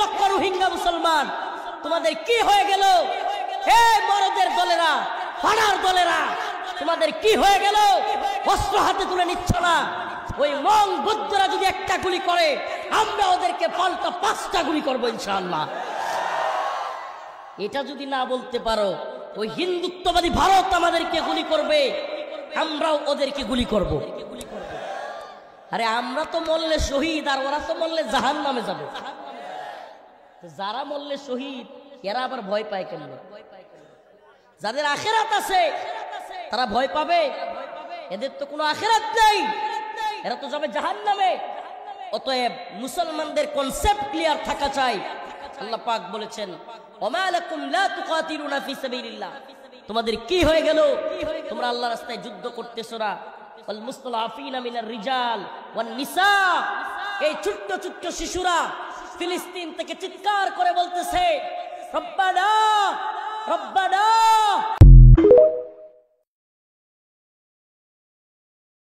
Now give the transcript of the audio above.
লক্ষ রোহিঙ্গা মুসলমান, তোমাদের কি হয়ে গেল? হে মরদের দলেরা, ফাড়ার দলেরা, তোমাদের কি হয়ে গেল? অস্ত্র হাতে তুলে নিচ্ছ না? ওই মং বৌদ্ধরা যদি একটা গুলি করে, আমরা ওদেরকে পাল্টা 5টা গুলি করবো ইনশাআল্লাহ। এটা যদি না বলতে পারো, ওই হিন্দুত্ববাদী ভারত আমাদেরকে গুলি করবে, আমরাও ওদেরকে গুলি করব। আরে আমরা তো মরলে শহীদ, আর ওরা তো মরলে জাহান্নামে যাবে। যারা মরলে শহীদ, এরা আবার ভয় পায় কেন? যাদের আখেরাত আছে তারা ভয় পাবে? এদের তো কোনো আখেরাত নেই, এরা তো যাবে জাহান্নামে। অতএব মুসলমানদের কনসেপ্ট ক্লিয়ার থাকা চাই। আল্লাহ পাক বলেছেন, ওমা লাকুম লা তুকাতিলুনা ফি সাবিলিল্লাহ, তোমাদের কি হয়ে গেল? তোমরা আল্লাহর রাস্তায় যুদ্ধ করতেছো না। ওয়াল মুস্তালাফিনা মিনার রিজাল ওয়ান নিসা, এই ছোট্ট ছোট্ট শিশুরা ফিলিস্তিন থেকে চিৎকার করে বলতেছে, রব্বানা রব্বানা